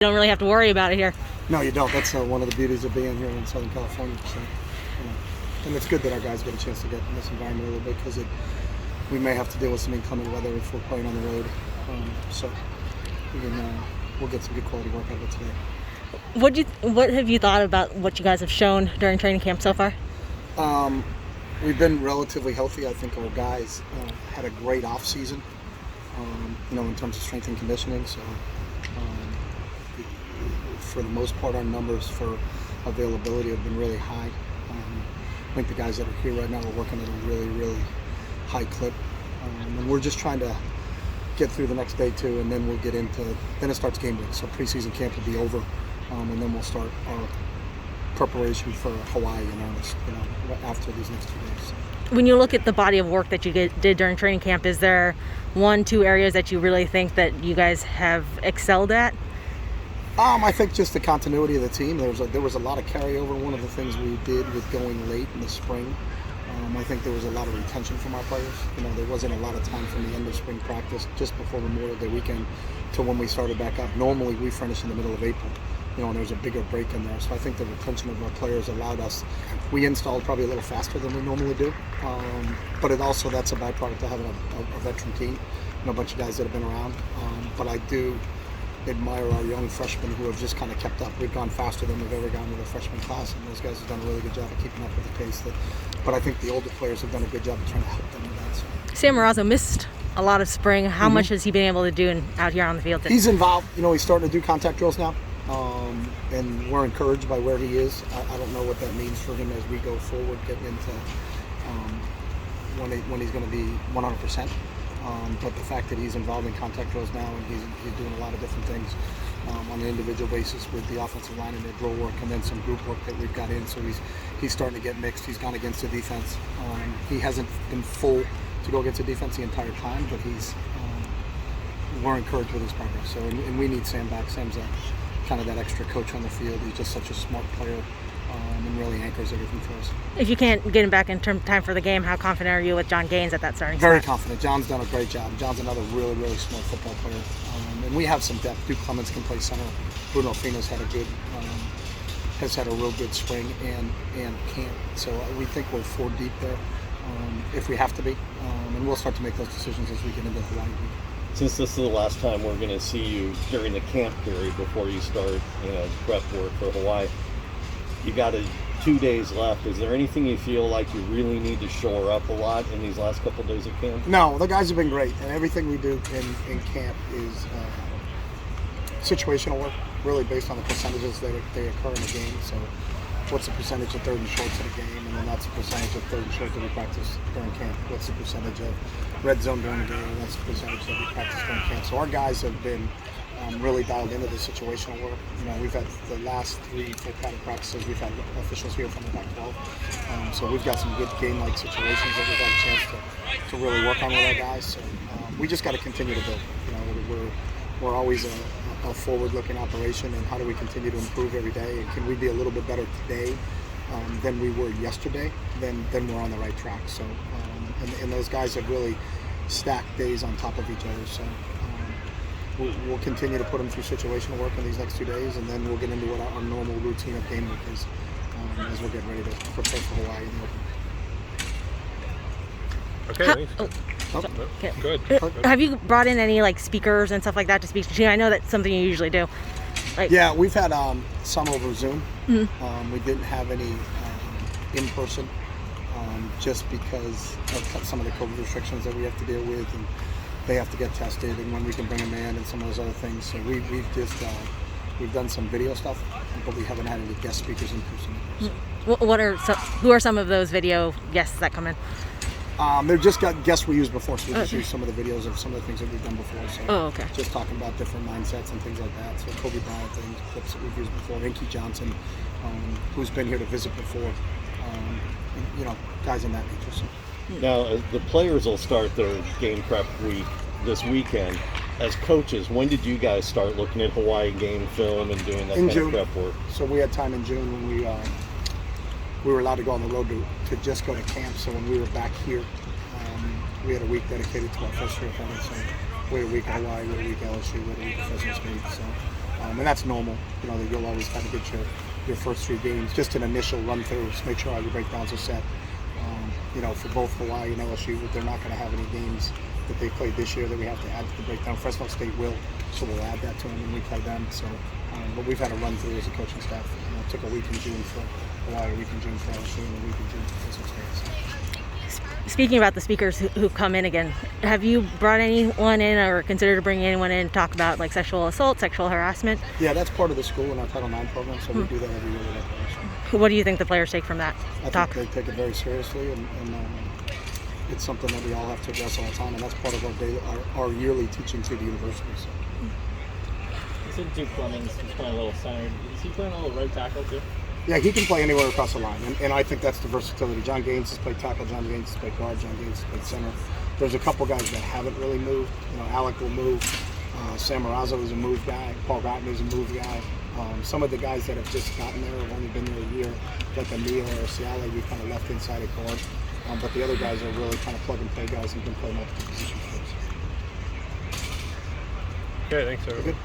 You don't really have to worry about it here. No, you don't. That's one of the beauties of being here in Southern California. So, and it's good that our guys get a chance to get in this environment a little bit because we may have to deal with some inclement weather if we're playing on the road. So we'll get some good quality work out of it today. What have you thought about what you guys have shown during training camp so far? We've been relatively healthy. I think our guys had a great off season, in terms of strength and conditioning. So for the most part, our numbers for availability have been really high. I think the guys that are here right now are working at a really, really high clip. And we're just trying to get through the next day too, and then we'll get into, then it starts game week. So preseason camp will be over, and then we'll start our preparation for Hawaii in earnest, after these next 2 days. When you look at the body of work that you did during training camp, is there 1-2 areas that you really think that you guys have excelled at? I think just the continuity of the team. There was a lot of carryover. One of the things we did with going late in the spring, I think there was a lot of retention from our players. There wasn't a lot of time from the end of spring practice just before Memorial Day weekend to when we started back up. Normally we finish in the middle of April, and there's a bigger break in there. So I think the retention of our players allowed us. We installed probably a little faster than we normally do, but that's a byproduct of having a veteran team, a bunch of guys that have been around. But I do admire our young freshmen who have just kind of kept up. We've gone faster than we've ever gone with a freshman class, and those guys have done a really good job of keeping up with the pace. But I think the older players have done a good job of trying to help them with that. So. Sam Marazzo missed a lot of spring. How much has he been able to do out here on the field today? He's involved. He's starting to do contact drills now, and we're encouraged by where he is. I don't know what that means for him as we go forward, getting into when he's going to be 100%. But the fact that he's involved in contact drills now, and he's doing a lot of different things on an individual basis with the offensive line and their drill work, and then some group work that we've got in. So he's starting to get mixed. He's gone against the defense. He hasn't been full to go against the defense the entire time, but we're encouraged with his progress. So and we need Sam back. Sam's kind of that extra coach on the field. He's just such a smart player. And really anchors everything for us. If you can't get him back in time for the game, how confident are you with John Gaines at that starting Very spot? confident. John's done a great job. John's another really, really smart football player. And we have some depth. Duke Clements can play center. Bruno Fino's has had a real good spring and camp. So we think we're 4 deep there if we have to be. And we'll start to make those decisions as we get into Hawaii week. Since this is the last time we're going to see you during the camp period before you start prep work for Hawaii, you got 2 days left. Is there anything you feel like you really need to shore up a lot in these last couple of days of camp? No, the guys have been great, and everything we do in camp is situational work, really based on the percentages that they occur in a game. So what's the percentage of third and shorts in a game, and then that's the percentage of third and short that we practice during camp. What's the percentage of red zone during the game, and that's the percentage that we practice during camp. So our guys have been really dialed into the situational work. We've had the last 3 full padded practices. We've had officials here from the Pac-12, so we've got some good game-like situations that we've got a chance to really work on with our guys. So we just got to continue to build. We're always a forward-looking operation, and how do we continue to improve every day? And can we be a little bit better today than we were yesterday? Then we're on the right track. So and those guys have really stacked days on top of each other. So. We'll continue to put them through situational work in these next 2 days, and then we'll get into what our normal routine of game week is as we're getting ready to prepare for Hawaii in the open. Okay, good. Have you brought in any speakers and stuff like that to speak to you? I know that's something you usually do. Yeah, we've had some over Zoom. Mm-hmm. We didn't have any in person just because of some of the COVID restrictions that we have to deal with, and they have to get tested, and when we can bring them in, and some of those other things. So we've done some video stuff, but we haven't had any guest speakers in person. So. Who are some of those video guests that come in? They've just got guests we used before, so we just use some of the videos of some of the things that we've done before. So just talking about different mindsets and things like that. So Kobe Bryant things, clips that we've used before. Inky Johnson, who's been here to visit before. Guys in that nature. So. Now, the players will start their game prep week this weekend. As coaches, when did you guys start looking at Hawaii game film and doing that kind of prep work? So we had time in June when we were allowed to go on the road to just go to camp. So when we were back here, we had a week dedicated to our first year opponents. So we had a week at Hawaii, we had a week at LSU, we had a week at Fresno State. So And that's normal. You know, that you'll always kind of get your first 3 games, just an initial run through, just make sure all your breakdowns are set. You know, for both Hawaii and LSU, they're not going to have any games that they played this year that we have to add to the breakdown. Fresno State will, so we'll add that to them when we play them. So, but we've had a run through as a coaching staff. You know, it took a week in June for Hawaii, a week in June for LSU, and a week in June for Fresno State. So. Speaking about the speakers who've come in again, have you brought anyone in or considered bringing anyone in to talk about like sexual assault, sexual harassment? Yeah, that's part of the school in our Title IX program, so we do that every year with our players. What do you think the players take from that I talk? think they take it very seriously, and it's something that we all have to address all the time, and that's part of our yearly teaching through the university. So. You said Duke Fleming's playing a little center. Is he playing a little right tackle too? Yeah, he can play anywhere across the line, and I think that's the versatility. John Gaines has played tackle, John Gaines has played guard, John Gaines has played center. There's a couple guys that haven't really moved. You know, Alec will move. Sam Marazzo is a move guy. Paul Gottman is a move guy. Some of the guys that have just gotten there have only been there a year, like Emil or Ciala, we kind of left inside at guard. But the other guys are really kind of plug and play guys and can play multiple positions for us. Okay, thanks, everyone. Good.